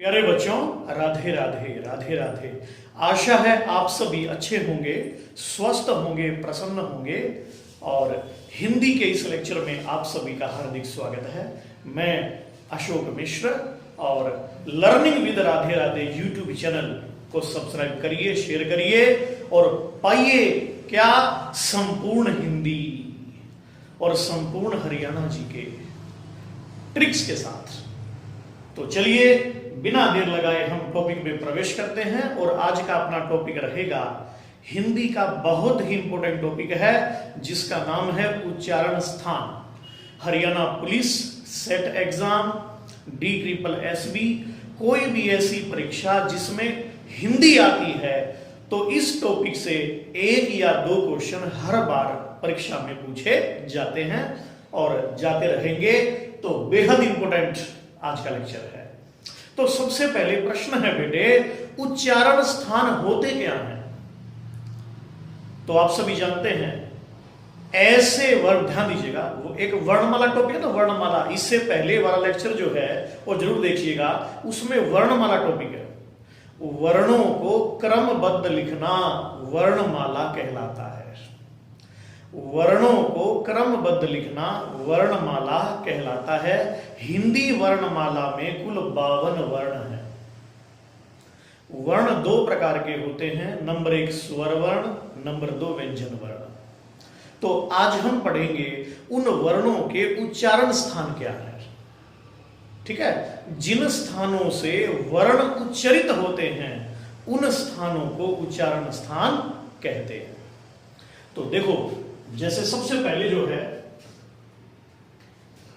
प्यारे बच्चों, राधे राधे राधे राधे। आशा है आप सभी अच्छे होंगे, स्वस्थ होंगे, प्रसन्न होंगे। और हिंदी के इस लेक्चर में आप सभी का हार्दिक स्वागत है। मैं अशोक मिश्र और learning with Radhe Radhe YouTube channel को सब्सक्राइब करिए, शेयर करिए और पाइए क्या संपूर्ण हिंदी और संपूर्ण हरियाणा जी के ट्रिक्स के साथ। तो चलिए बिना देर लगाए हम टॉपिक में प्रवेश करते हैं। और आज का अपना टॉपिक रहेगा हिंदी का बहुत ही इंपॉर्टेंट टॉपिक है जिसका नाम है उच्चारण स्थान। Haryana police, set exam, DSSB, कोई भी ऐसी परीक्षा जिसमें हिंदी आती है तो इस टॉपिक से एक या दो क्वेश्चन हर बार परीक्षा में पूछे जाते हैं और जाते रहेंगे। तो बेहद इंपॉर्टेंट आज का लेक्चर है। तो सबसे पहले प्रश्न है बेटे, उच्चारण स्थान होते क्या हैं? तो आप सभी जानते हैं ऐसे वर्ण, ध्यान दीजिएगा, वो एक वर्णमाला टॉपिक है ना, वर्णमाला। इससे पहले वाला लेक्चर जो है वो जरूर देखिएगा, उसमें वर्णमाला टॉपिक है। वर्णों को क्रमबद्ध लिखना वर्णमाला कहलाता है। वर्णों को क्रमबद्ध लिखना वर्णमाला कहलाता है। हिंदी वर्णमाला में कुल 52 वर्ण हैं। वर्ण दो प्रकार के होते हैं, नंबर 1 स्वर वर्ण, नंबर 2 व्यंजन वर्ण। तो आज हम पढ़ेंगे उन वर्णों के उच्चारण स्थान क्या है। ठीक है, जिन स्थानों से वर्ण उच्चरित होते हैं उन स्थानों को उच्चारण स्थान कहते हैं। तो देखो, जैसे सबसे पहले जो है,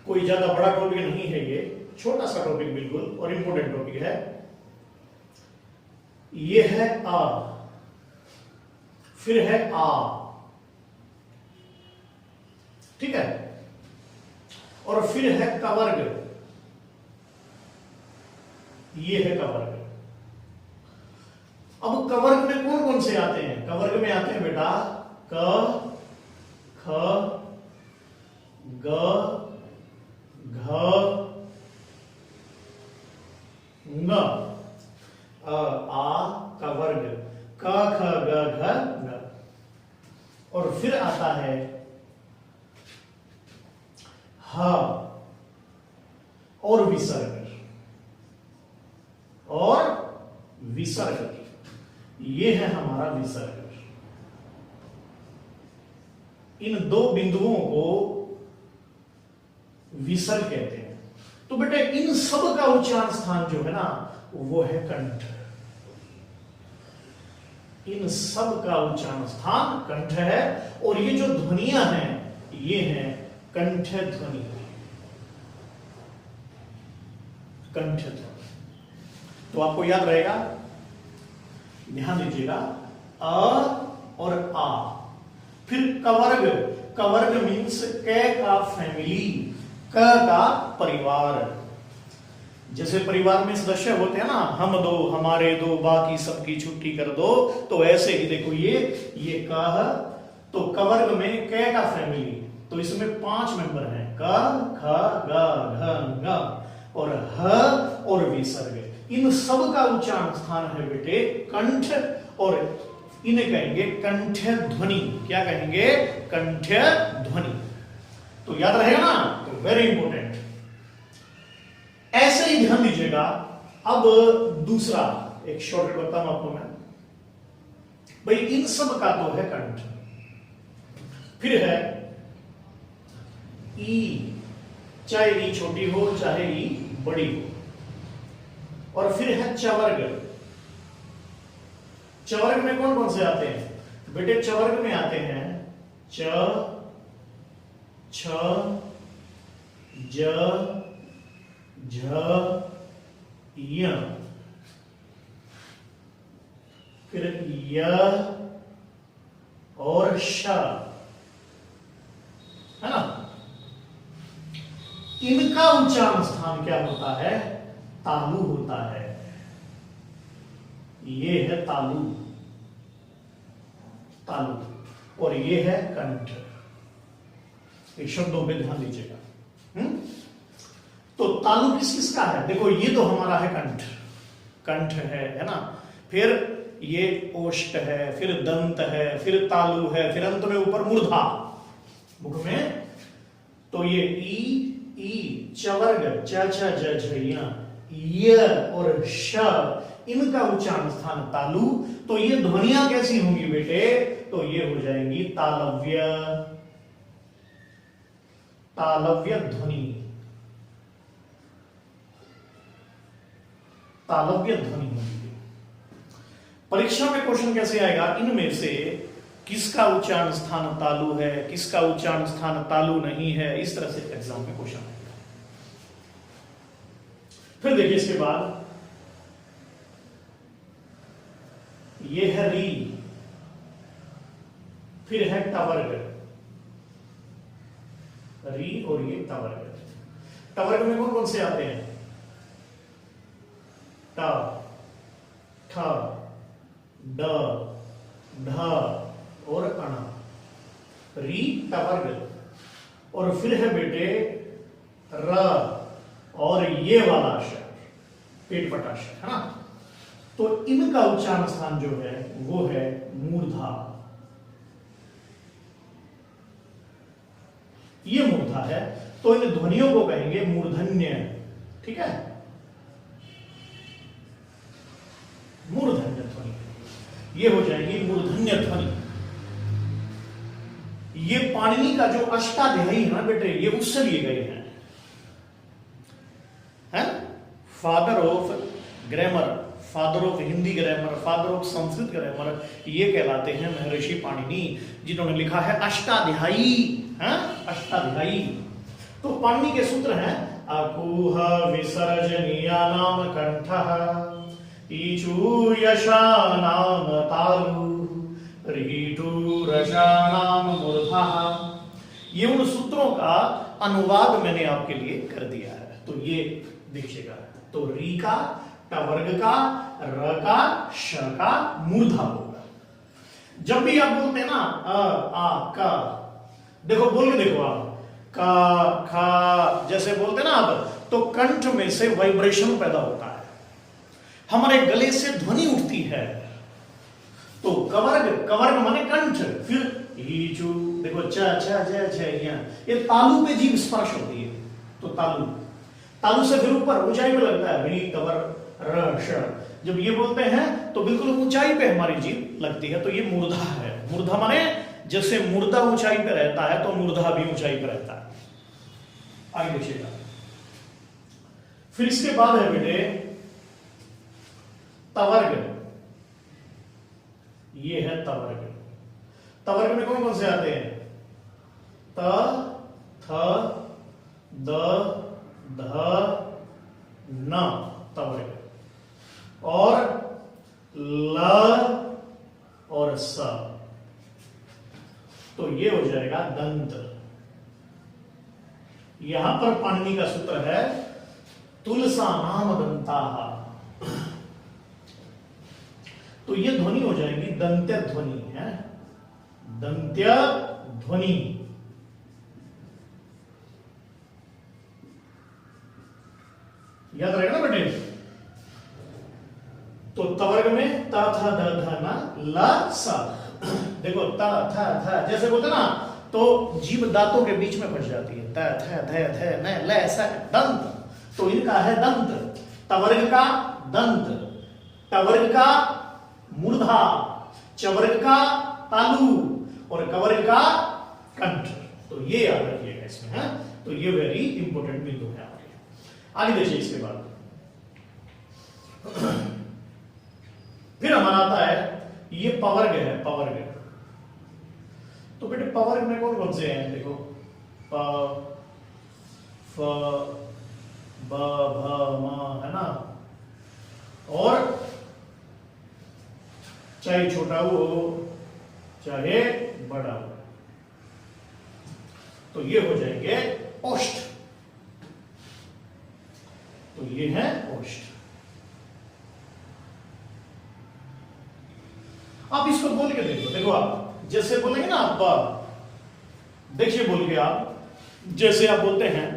कोई ज्यादा बड़ा टॉपिक नहीं है, ये छोटा सा टॉपिक बिल्कुल और इंपॉर्टेंट टॉपिक है। ये है आ, फिर है आ, ठीक है, और फिर है कवर्ग। ये है कवर्ग। अब कवर्ग में कौन कौन से आते हैं? कवर्ग में आते हैं बेटा क, ख, ग, घ, ङ, आ का वर्ग, क, ख, ग, घ, ङ। और फिर आता है ह और विसर्ग, और विसर्ग। ये है हमारा विसर्ग। इन दो बिंदुओं को विसर्ग कहते हैं। तो बेटे इन सब का उच्चारण स्थान जो है ना वो है कंठ। इन सब का उच्चारण स्थान कंठ है। और ये जो ध्वनियां हैं ये हैं कंठ ध्वनि। कंठ ध्वनि तो आपको याद रहेगा, ध्यान दीजिएगा, अ और आ। फिर कवर्ग, कवर्ग मीन्स क का फैमिली, क का परिवार। जैसे परिवार में सदस्य होते हैं ना, हम दो, हमारे दो, बाकी सबकी छुट्टी कर दो, तो ऐसे ही देखो ये क है, तो कवर्ग में क का फैमिली, तो इसमें 5 मेंबर हैं, क, ख, ग, घ, ङ और ह और विसर्ग। इन सब का उच्चारण स्थान है बेटे कंठ। और इन्हें कहेंगे कंठ ध्वनि। क्या कहेंगे? कंठ ध्वनि। तो याद रहेगा ना, तो वेरी इंपॉर्टेंट। ऐसे ही ध्यान दीजिएगा। अब दूसरा एक शॉर्टकट बताऊं आपको मैं, भाई इन सब का तो है कंठ। फिर है ई, चाहे ई छोटी हो चाहे ई बड़ी हो। और फिर है चवर्ग। चवर्ग में कौन कौन से आते हैं बेटे? चवर्ग में आते हैं च, छ, ज, झ, य, फिर य और श, है ना। इनका उच्चारण स्थान क्या होता है? तालु होता है। ये है तालु, तालु। और ये है कंठ। एक शब्दों पे ध्यान दीजिएगा। तो तालु किस किस का है? देखो ये तो हमारा है कंठ, कंठ है ना, फिर ये ओष्ठ है, फिर दंत है, फिर तालु है, फिर अंत में ऊपर मूर्धा मुख में। तो ये ई चवर्ग च छ ज झ य और श, इनका उच्चारण स्थान तालु। तो ये ध्वनियां कैसी होंगी बेटे, तो ये हो जाएंगी तालव्य, तालव्य ध्वनि, तालव्य ध्वनि होगी। परीक्षा में क्वेश्चन कैसे आएगा, इनमें से किसका उच्चारण स्थान तालु है, किसका उच्चारण स्थान तालु नहीं है, इस तरह से एग्जाम में क्वेश्चन आएगा। फिर देखिए इसके बाद ये है री, फिर है टवर्ग, री और ये टवर्ग। टवर्ग में कौन कौन से आते हैं, ट, ठ, ड, ढ और अण, री टवर्ग। और फिर है बेटे र और ये वाला अक्षर पेट पटाक्षर है ना। तो इनका उच्चारण स्थान जो है वो है मूर्धा, ये मूर्धा है। तो इन ध्वनियों को कहेंगे मूर्धन्य, ठीक है, मूर्धन्य ध्वनि, ये हो जाएगी मूर्धन्य ध्वनि। ये पाणिनि का जो अष्टाध्यायी है ना बेटे, ये उससे लिए गए हैं, father of grammar, father of Hindi grammar, father of Sanskrit grammar, ये कहलाते हैं महर्षि पाणिनि, जिन्होंने लिखा है अष्टाध्यायी, अष्टाध्यायी। तो पाणिनि के सूत्र हैं अकुह विसर्जनीयानाम कंठः, ईचु यशानाम तालु, रीटु रसानाम मूर्धः। ये उन सूत्रों का अनुवाद मैंने आपके लिए कर दिया है, तो ये देखिएगा। तो री का, टवर्ग का, र का, श का मूर्धा होगा। जब भी आप बोलते हैं ना आ का, देखो बोल के देखो आप, का खा जैसे बोलते हैं ना आप, तो कंठ में से वाइब्रेशन पैदा होता है, हमारे गले से ध्वनि उठती है। तो कवर्ग, कवर्ग माने कंठ, फिर ईचू देखो च छ ज झ ये तालु पे जीभ स्पर्श होती है। तो तालु, तालु से फिर ऊपर ऊंचाई पे लगता है री टवर र श। जब ये बोलते हैं तो बिल्कुल ऊंचाई पे हमारी जीभ लगती है, तो ये मूर्धा है। मूर्धा माने जैसे मुर्दा ऊंचाई पे रहता है तो मूर्धा भी ऊंचाई पे रहता है। आगे देखिएगा। फिर इसके बाद है बेटे तवर्ग, ये है तवर्ग। तवर्ग में कौन कौन से आते हैं, त, थ, द, ध, न, तवर्ग। और ल और स, तो ये हो जाएगा दंत। यहां पर पाणिनि का सूत्र है तुलसा नाम दंताः, तो ये ध्वनि हो जाएगी दंत्य ध्वनि है, दंत्य ध्वनि। याद रहेगा ना बेटे। तो तवर्ग में त थ द ध न ल स, देखो त थ थ जैसे बोलते ना, तो जीभ दांतों के बीच में फंस जाती है, त थ ध थ न ल स दंत। तो इनका है दंत, तवर्ग का दंत, टवर्ग का मूर्धा, चवर्ग का तालु और कवर्ग का कंठ। तो ये याद रखिएगा इसमें है। तो ये वेरी इंपॉर्टेंट बिंदु है। आगे देखिए इसके बाद फिर हमारा आता है ये पवर्ग है, पवर्ग। तो बेटे पवर्ग में कौन कौन से हैं, देखो प, फ, ब, भ, म, है ना। और चाहे छोटा हो चाहे बड़ा हो, तो ये हो जाएंगे ओष्ठ। तो ये है ओष्ठ। आप इसको बोल के देखो, देखो आप जैसे बोलेंगे ना आप, देखिए बोल के आप, जैसे आप बोलते हैं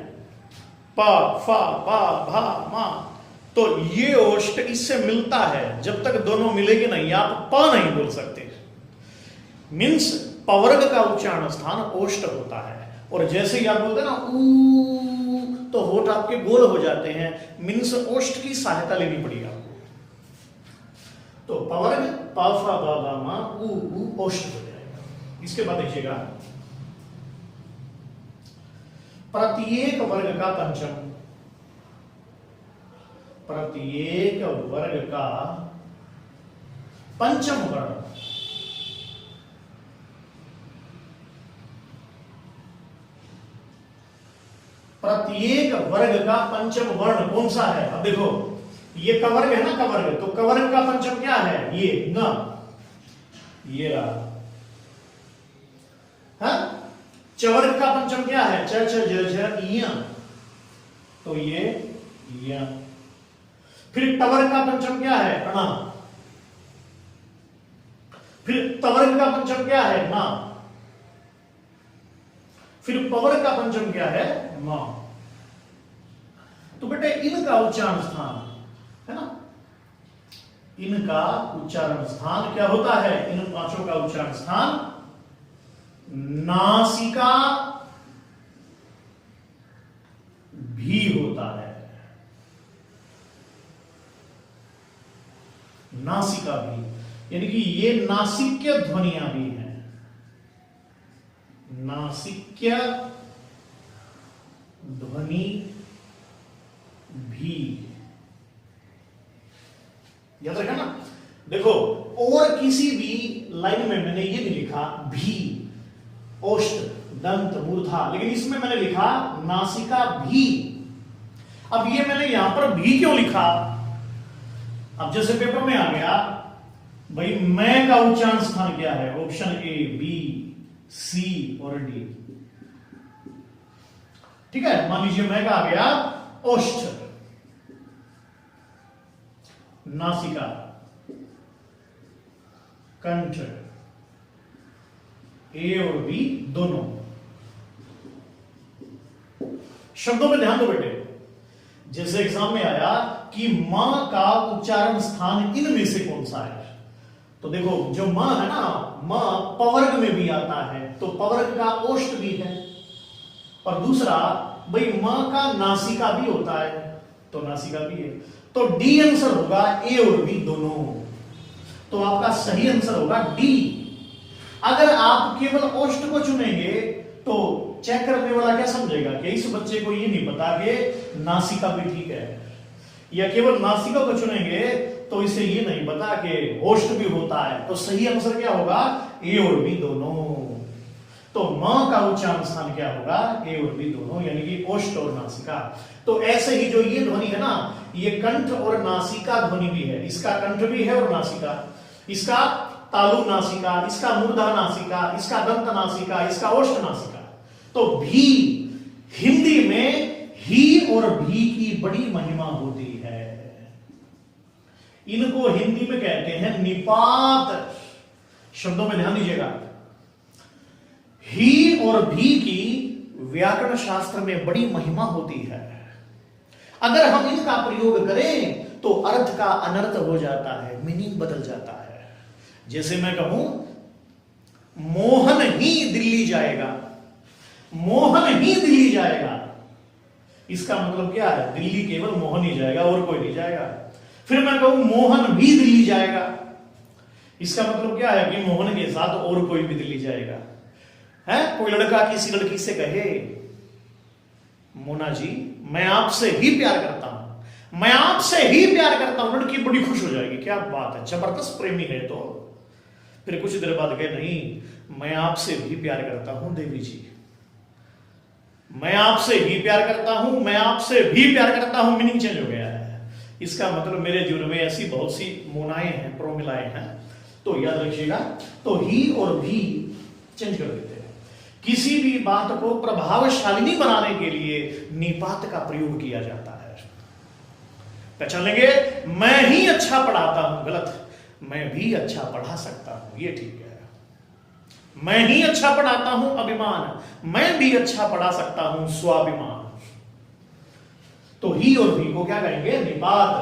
प, फ, ब, भ, म, तो ये ओष्ठ इससे मिलता है, जब तक दोनों मिलेंगे नहीं आप प नहीं बोल सकते। मीन्स पवर्ग का उच्चारण स्थान ओष्ठ होता है, और जैसे ही आप बोलते हैं ना ऊ, तो होठ आपके गोल हो जाते हैं, मीन्स ओष्ठ की सहायता लेनी पड़ेगी आपको। तो पवर्ग प फ ब भ म ऊ ओष्ठ हो जाएगा। इसके बाद देखिएगा प्रत्येक वर्ग का पंचम, प्रत्येक वर्ग का पंचम वर्ण, प्रत्येक वर्ग का पंचम वर्ण कौन सा है? अब देखो ये कवर्ग है ना, कवर्ग, तो कवर्ग का पंचम क्या है? ये न, ये रहा। चवर्ग का पंचम क्या है? च छ ज झ य, तो ये य। फिर टवर्ग का पंचम क्या है? अणा। फिर तवर्ग का पंचम क्या है? ना। फिर पवर्ग का पंचम क्या है? म। तो बेटे इनका उच्चारण स्थान है ना, इनका उच्चारण स्थान क्या होता है? इन पांचों का उच्चारण स्थान नासिका भी होता है, नासिका भी, यानी कि ये नासिक्य ध्वनियां भी हैं, नासिक्य ध्वनि भी, याद रखा ना। देखो और किसी भी लाइन में मैंने ये नहीं लिखा भी, ओष्ठ दंत मूर्धा, लेकिन इसमें मैंने लिखा नासिका भी। अब ये मैंने यहां पर भी क्यों लिखा? अब जैसे पेपर में आ गया भाई मैं का उच्चारण स्थान क्या है? ऑप्शन ए, बी, सी और डी। ठीक है, मान लीजिए मैं का आ गया ओष्ठ, नासिका, कंठ, ए और बी दोनों। शब्दों में ध्यान दो बेटे, जैसे एग्जाम में आया कि मां का उच्चारण स्थान इनमें से कौन सा है, तो देखो जो मां है ना, मां पवर्ग में भी आता है, तो पवर्ग का ओष्ठ भी है, और दूसरा भाई मां का नासिका भी होता है, तो नासिका भी है, तो डी आंसर होगा, ए और बी दोनों। तो आपका सही आंसर होगा डी। अगर आप केवल ओष्ठ को चुनेंगे तो चेक करने वाला क्या समझेगा कि इस बच्चे को ये नहीं पता कि नासिका भी ठीक है, या केवल नासिका को चुनेंगे तो इसे ये नहीं पता कि ओष्ठ भी होता है, तो सही आंसर क्या होगा? ए और बी दोनों। तो मां का उच्चारण स्थान क्या होगा? ए और बी दोनों, यानी कि ओष्ठ और नासिका। तो ऐसे ही जो ये ध्वनि है ना, ये कंठ और नासिका ध्वनि भी है, इसका कंठ भी है और नासिका, इसका तालु नासिका, इसका मूर्धा नासिका, इसका दंत नासिका, इसका ओष्ठ नासिका। तो भी हिंदी में ही और भी की बड़ी महिमा होती है। इनको हिंदी में कहते हैं निपात। शब्दों में ध्यान दीजिएगा, ही और भी की व्याकरण शास्त्र में बड़ी महिमा होती है। अगर हम इनका प्रयोग करें तो अर्थ का अनर्थ हो जाता है, मीनिंग बदल जाता है। जैसे मैं कहूं मोहन ही दिल्ली जाएगा, मोहन ही दिल्ली जाएगा, इसका मतलब क्या है? दिल्ली केवल मोहन ही जाएगा और कोई नहीं जाएगा। फिर मैं कहूं मोहन भी दिल्ली जाएगा, इसका मतलब क्या है? कि मोहन के साथ और कोई भी दिल्ली जाएगा। है कोई लड़का किसी लड़की से कहे मोना जी मैं आपसे ही प्यार करता हूं, मैं आपसे ही प्यार करता हूं, लड़की बड़ी खुश हो जाएगी, क्या बात है, जबरदस्त प्रेमी है। तो फिर कुछ देर बाद कहे नहीं मैं आपसे भी प्यार करता हूं देवी जी, मैं आपसे ही प्यार करता हूं, मैं आपसे भी प्यार करता हूं, मीनिंग चेंज हो गया है। इसका मतलब मेरे जीवन में ऐसी बहुत सी मोनाएं हैं, प्रोमिलाएं हैं, तो याद रखिएगा। तो ही और भी चेंज कर देते हैं। किसी भी बात को प्रभावशालिनी बनाने के लिए निपात का प्रयोग किया जाता है। पहचान लेंगे, मैं ही अच्छा पढ़ाता हूं, गलत, मैं भी अच्छा पढ़ा सकता हूं, ये ठीक है। मैं ही अच्छा पढ़ाता हूं, अभिमान, मैं भी अच्छा पढ़ा सकता हूं, स्वाभिमान। तो ही और भी को क्या कहेंगे? निपात।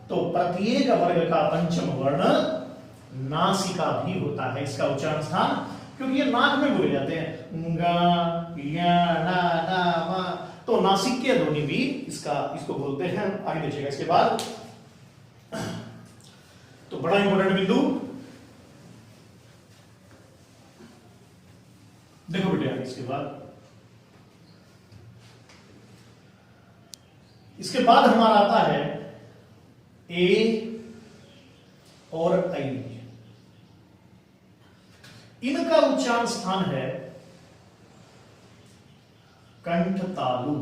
तो प्रत्येक वर्ग का पंचम वर्ण नासिका भी होता है, इसका उच्चारण स्थान, क्योंकि ये नाक में बोले जाते हैं, गा या ना ना मा, तो नासिक के ध्वनि भी इसको बोलते हैं। आगे देखिएगा इसके बाद, तो बड़ा इंपॉर्टेंट बिंदु देखो बेटे आगे। इसके बाद हमारा आता है ए और आई। इनका उच्चारण स्थान है कंठ तालु।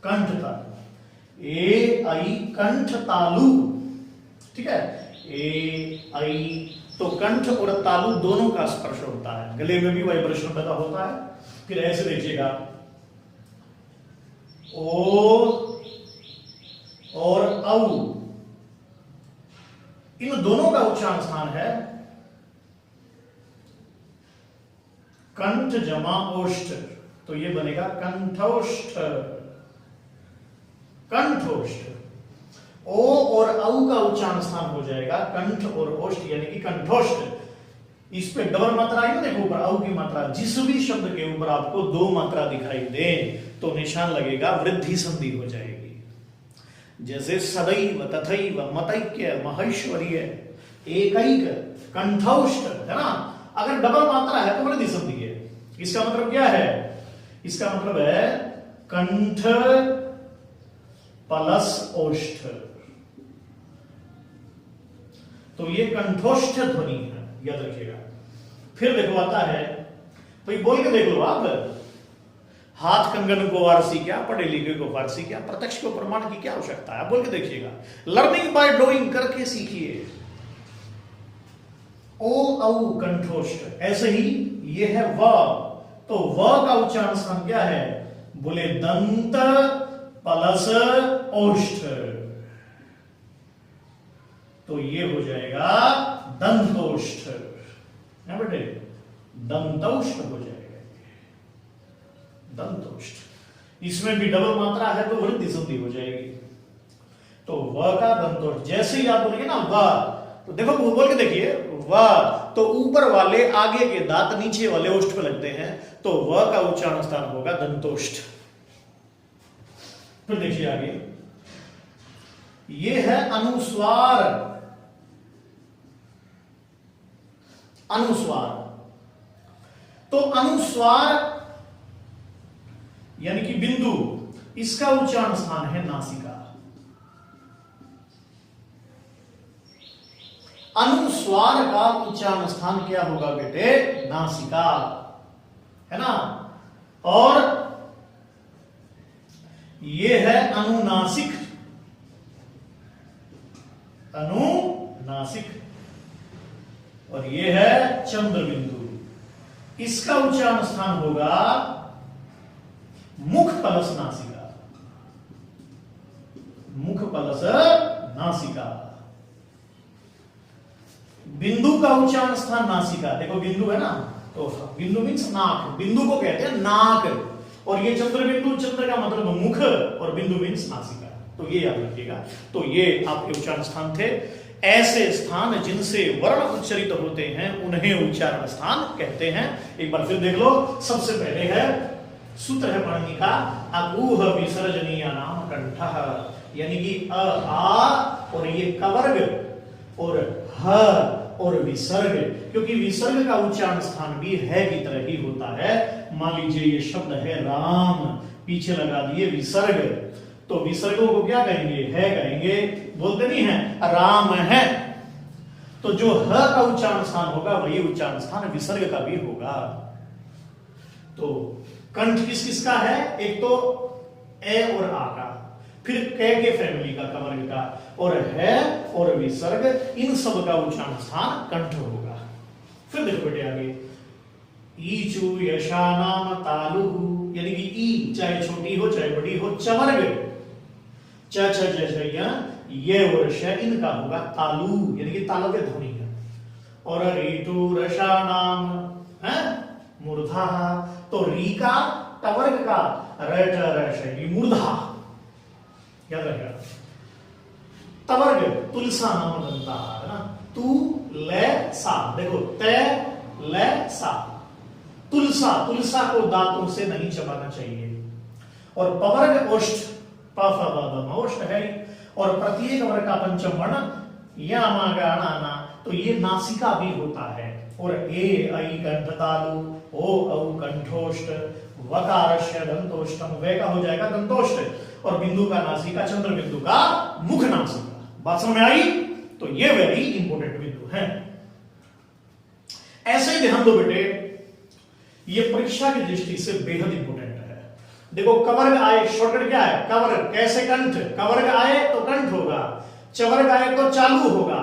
कंठ तालु, ए आई कंठ तालु, ठीक है। ए आई, तो कंठ और तालु दोनों का स्पर्श होता है, गले में भी वाइब्रेशन पैदा होता है। फिर ऐसे देखिएगा, ओ और औ, इन दोनों का उच्चारण स्थान है कंठ जमा ओष्ठ, तो ये बनेगा कंठोष्ठ। कंठोष्ठ। ओ और औ का उच्चारण स्थान हो जाएगा कंठ और ओष्ठ, यानी कि कंठोष्ठ। इस पे डबल मात्रा आई ना, देखो ऊपर औ की मात्रा। जिस भी शब्द के ऊपर आपको दो मात्रा दिखाई दे तो निशान लगेगा वृद्धि संधि हो जाएगी। जैसे सदैव, तथैव, मतैक्य, महेश्वरीय, एकैक, कंठौष्ठ, है ना। अगर डबल मात्रा है तो वृद्धि संधि है। इसका मतलब क्या है? इसका मतलब है कंठ प्लस ओष्ठ, तो ये कंठोष्ठ ध्वनि है, याद रखिएगा। फिर देखो आता है, तो ये बोल के देख लो आप, हाथ कंगन को वारसी क्या, पढ़े लिखे को फारसी क्या, प्रत्यक्ष को प्रमाण की क्या आवश्यकता है, बोल के देखिएगा। लर्निंग बाय डूइंग, करके सीखिए। ओ औ कंठोष्ठ। ऐसे ही ये है व, तो व का उच्चारण स्थान क्या है? बोले दंत प्लस ओष्ठ, तो ये हो जाएगा दंतोष्ठ, है बेटे, दंतोष्ठ हो जाएगा, दंतोष्ठ। इसमें भी डबल मात्रा है तो वृद्धि संधि हो जाएगी। तो व का दंतोष्ठ, जैसे ही आप बोलेंगे ना व, तो देखो बोल के देखिए, व तो ऊपर वाले आगे के दांत नीचे वाले ओष्ठ पे लगते हैं, तो व का उच्चारण स्थान होगा दंतोष्ठ। फिर देखिए आगे, ये है अनुस्वार। अनुस्वार, तो अनुस्वार यानी कि बिंदु, इसका उच्चारण स्थान है नासिका। अनुस्वार का उच्चारण स्थान क्या होगा बेटे? नासिका, है ना। और ये है अनुनासिक। अनुनासिक, और ये है चंद्र बिंदु। इसका उच्चारण स्थान होगा मुख प्लस नासिका। मुख प्लस नासिका। बिंदु का उच्चारण स्थान नासिका। देखो बिंदु है ना, तो बिंदु मीन्स नाक, बिंदु को कहते हैं नाक। और ये चंद्र बिंदु, चंद्र का मतलब मुख, और बिंदु मीन्स नासिका, तो ये याद रखिएगा। तो ये आपके उच्चारण स्थान थे। ऐसे स्थान जिनसे वर्ण उच्चरित होते हैं उन्हें उच्चारण स्थान कहते हैं। एक बार फिर देख लो, सबसे पहले है सूत्र है पाणिनि का, अकूह विसर्जनीय नाम कंठः, यानी कि अ आ और ये कवर्ग और ह और विसर्ग, क्योंकि विसर्ग का उच्चारण स्थान भी है की तरह ही होता है। मान लीजिए ये शब्द है राम, पीछे लगा दिए विसर्ग, तो विसर्गों को क्या कहेंगे? है कहेंगे, बोलते नहीं है राम है। तो जो ह का उच्चारण स्थान होगा वही उच्चारण स्थान विसर्ग का भी होगा। तो कंठ किस किस का है? एक तो ए और आ का, फिर क के फैमिली का, कवर्ग का, और है और विसर्ग, इन सब का उच्चारण स्थान कंठ होगा। फिर देखो बेटे आगे, ईचु यशानाम तालु, यानी कि ई चाहे छोटी हो चाहे बड़ी हो, चवर्ग च ये और श, इनका होगा तालु, यानी कि तालव्य ध्वनि है। और ऋतु रसानाम है, मूर्धा। तो री का टवर्ग का रट रश है मूर्धा, याद रखेगा। तवर्ग तुलसा नाम दंता है ना, तू ले सा, देखो ते ले सा, तुलसा, तुलसा को दांतों से नहीं चबाना चाहिए। और पवर्ग ओष्ठ, ओष्ठ है, और प्रत्येक वर्ग का पंचम वर्ण यामागाना, तो ये नासिका भी होता है। और ए ऐ कंठ तालु, ओ औ कंठोष्ठ, वकारस्य दंतोष्ठम, वे का हो जाएगा दंतोष्ठ, और बिंदु का नासिका, चंद्र बिंदु का मुख नासिका। बात समझ में आई? तो ये वेरी इंपॉर्टेंट बिंदु है। ऐसे ध्यान दो बेटे, ये परीक्षा की दृष्टि से बेहद इंपॉर्टेंट है। देखो कवर्ग आए, शॉर्टकट क्या है? कवर्ग, कैसे कंठ, कवर्ग आए तो कंठ होगा, चवर्ग आए तो चालू होगा,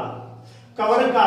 कवर्ग का